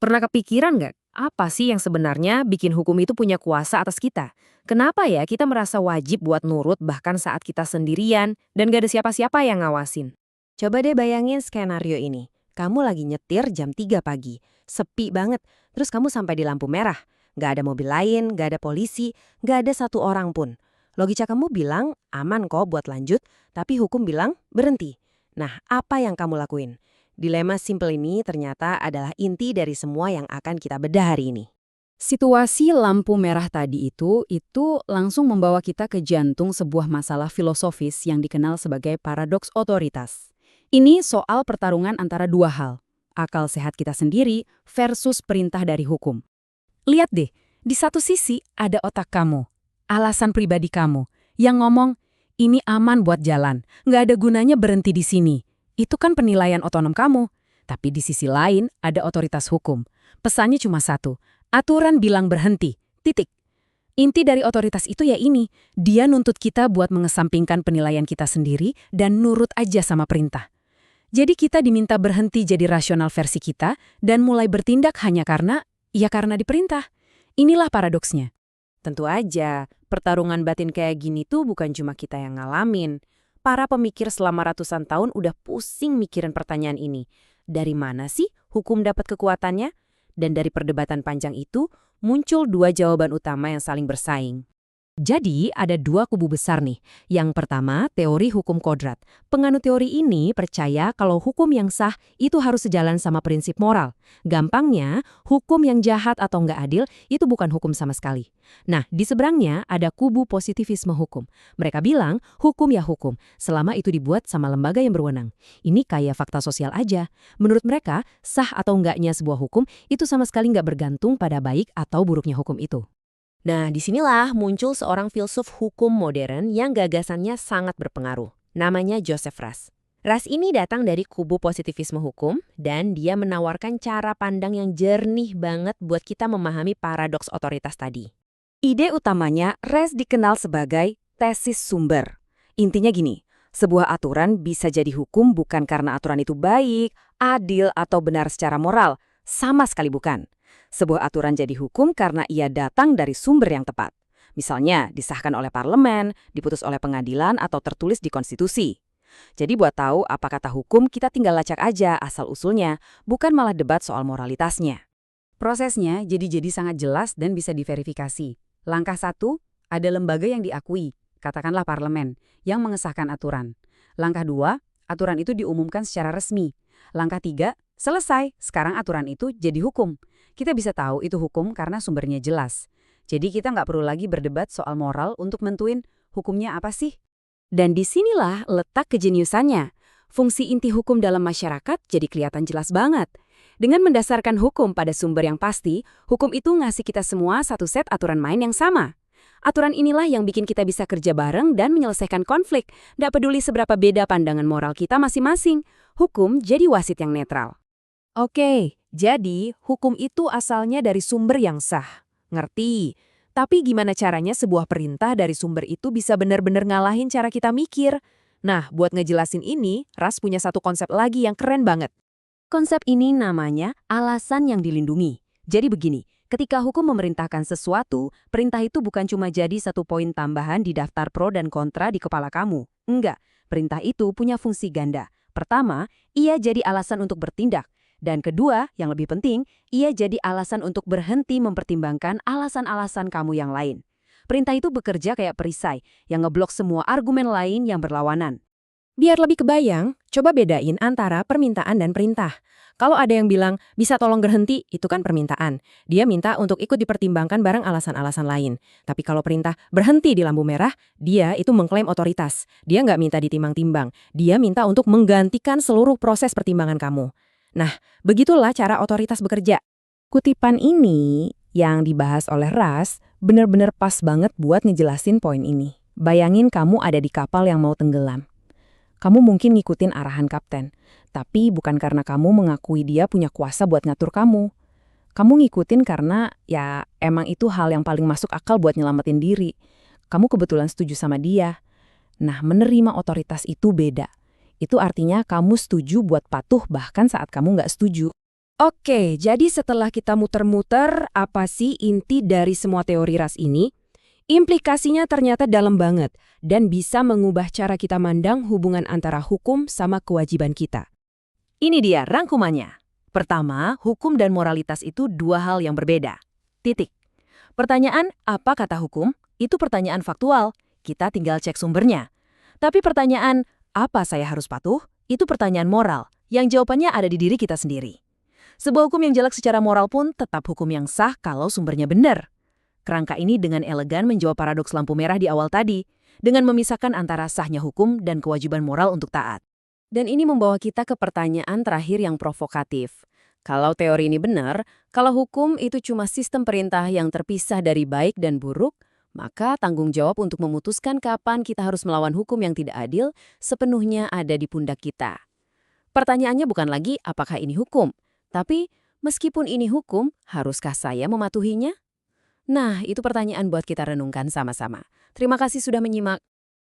Pernah kepikiran nggak, apa sih yang sebenarnya bikin hukum itu punya kuasa atas kita? Kenapa ya kita merasa wajib buat nurut bahkan saat kita sendirian dan gak ada siapa-siapa yang ngawasin? Coba deh bayangin skenario ini. Kamu lagi nyetir jam 3 pagi, sepi banget, terus kamu sampai di lampu merah. Nggak ada mobil lain, nggak ada polisi, nggak ada satu orang pun. Logika kamu bilang aman kok buat lanjut, tapi hukum bilang berhenti. Nah, apa yang kamu lakuin? Dilema simple ini ternyata adalah inti dari semua yang akan kita bedah hari ini. Situasi lampu merah tadi itu langsung membawa kita ke jantung sebuah masalah filosofis yang dikenal sebagai paradoks otoritas. Ini soal pertarungan antara dua hal, akal sehat kita sendiri versus perintah dari hukum. Lihat deh, di satu sisi ada otak kamu, alasan pribadi kamu, yang ngomong, ini aman buat jalan, nggak ada gunanya berhenti di sini. Itu kan penilaian otonom kamu. Tapi di sisi lain ada otoritas hukum. Pesannya cuma satu, aturan bilang berhenti, titik. Inti dari otoritas itu ya ini, dia nuntut kita buat mengesampingkan penilaian kita sendiri dan nurut aja sama perintah. Jadi kita diminta berhenti jadi rasional versi kita dan mulai bertindak hanya karena diperintah. Inilah paradoksnya. Tentu aja, pertarungan batin kayak gini tuh bukan cuma kita yang ngalamin. Para pemikir selama ratusan tahun udah pusing mikirin pertanyaan ini. Dari mana sih hukum dapat kekuatannya? Dan dari perdebatan panjang itu, muncul dua jawaban utama yang saling bersaing. Jadi, ada dua kubu besar nih. Yang pertama, teori hukum kodrat. Penganut teori ini percaya kalau hukum yang sah itu harus sejalan sama prinsip moral. Gampangnya, hukum yang jahat atau nggak adil itu bukan hukum sama sekali. Nah, di seberangnya ada kubu positivisme hukum. Mereka bilang, hukum ya hukum, selama itu dibuat sama lembaga yang berwenang. Ini kayak fakta sosial aja. Menurut mereka, sah atau enggaknya sebuah hukum itu sama sekali nggak bergantung pada baik atau buruknya hukum itu. Nah, disinilah muncul seorang filsuf hukum modern yang gagasannya sangat berpengaruh. Namanya Joseph Ras. Ras ini datang dari kubu positivisme hukum dan dia menawarkan cara pandang yang jernih banget buat kita memahami paradoks otoritas tadi. Ide utamanya Ras dikenal sebagai tesis sumber. Intinya gini, sebuah aturan bisa jadi hukum bukan karena aturan itu baik, adil, atau benar secara moral. Sama sekali bukan. Sebuah aturan jadi hukum karena ia datang dari sumber yang tepat. Misalnya, disahkan oleh parlemen, diputus oleh pengadilan, atau tertulis di konstitusi. Jadi buat tahu apa kata hukum, kita tinggal lacak aja asal-usulnya, bukan malah debat soal moralitasnya. Prosesnya jadi sangat jelas dan bisa diverifikasi. Langkah 1, ada lembaga yang diakui, katakanlah parlemen, yang mengesahkan aturan. Langkah 2, aturan itu diumumkan secara resmi. Langkah 3, selesai, sekarang aturan itu jadi hukum. Kita bisa tahu itu hukum karena sumbernya jelas. Jadi kita nggak perlu lagi berdebat soal moral untuk nentuin hukumnya apa sih. Dan disinilah letak kejeniusannya. Fungsi inti hukum dalam masyarakat jadi kelihatan jelas banget. Dengan mendasarkan hukum pada sumber yang pasti, hukum itu ngasih kita semua satu set aturan main yang sama. Aturan inilah yang bikin kita bisa kerja bareng dan menyelesaikan konflik. Nggak peduli seberapa beda pandangan moral kita masing-masing. Hukum jadi wasit yang netral. Oke, jadi hukum itu asalnya dari sumber yang sah. Ngerti? Tapi gimana caranya sebuah perintah dari sumber itu bisa benar-benar ngalahin cara kita mikir? Nah, buat ngejelasin ini, Ras punya satu konsep lagi yang keren banget. Konsep ini namanya alasan yang dilindungi. Jadi begini, ketika hukum memerintahkan sesuatu, perintah itu bukan cuma jadi satu poin tambahan di daftar pro dan kontra di kepala kamu. Enggak, perintah itu punya fungsi ganda. Pertama, ia jadi alasan untuk bertindak. Dan kedua, yang lebih penting, ia jadi alasan untuk berhenti mempertimbangkan alasan-alasan kamu yang lain. Perintah itu bekerja kayak perisai, yang ngeblok semua argumen lain yang berlawanan. Biar lebih kebayang, coba bedain antara permintaan dan perintah. Kalau ada yang bilang, bisa tolong berhenti, itu kan permintaan. Dia minta untuk ikut dipertimbangkan bareng alasan-alasan lain. Tapi kalau perintah berhenti di lampu merah, dia itu mengklaim otoritas. Dia nggak minta ditimbang-timbang. Dia minta untuk menggantikan seluruh proses pertimbangan kamu. Nah, begitulah cara otoritas bekerja. Kutipan ini yang dibahas oleh Ras benar-benar pas banget buat ngejelasin poin ini. Bayangin kamu ada di kapal yang mau tenggelam. Kamu mungkin ngikutin arahan kapten, tapi bukan karena kamu mengakui dia punya kuasa buat ngatur kamu. Kamu ngikutin karena ya emang itu hal yang paling masuk akal buat nyelamatin diri. Kamu kebetulan setuju sama dia. Nah, menerima otoritas itu beda. Itu artinya kamu setuju buat patuh bahkan saat kamu nggak setuju. Oke, jadi setelah kita muter-muter, apa sih inti dari semua teori ras ini? Implikasinya ternyata dalam banget dan bisa mengubah cara kita mandang hubungan antara hukum sama kewajiban kita. Ini dia rangkumannya. Pertama, hukum dan moralitas itu dua hal yang berbeda. Titik. Pertanyaan, apa kata hukum? Itu pertanyaan faktual. Kita tinggal cek sumbernya. Tapi pertanyaan, apa saya harus patuh? Itu pertanyaan moral, yang jawabannya ada di diri kita sendiri. Sebuah hukum yang jelek secara moral pun tetap hukum yang sah kalau sumbernya benar. Kerangka ini dengan elegan menjawab paradoks lampu merah di awal tadi, dengan memisahkan antara sahnya hukum dan kewajiban moral untuk taat. Dan ini membawa kita ke pertanyaan terakhir yang provokatif. Kalau teori ini benar, kalau hukum itu cuma sistem perintah yang terpisah dari baik dan buruk, maka tanggung jawab untuk memutuskan kapan kita harus melawan hukum yang tidak adil sepenuhnya ada di pundak kita. Pertanyaannya bukan lagi apakah ini hukum, tapi meskipun ini hukum, haruskah saya mematuhinya? Nah, itu pertanyaan buat kita renungkan sama-sama. Terima kasih sudah menyimak.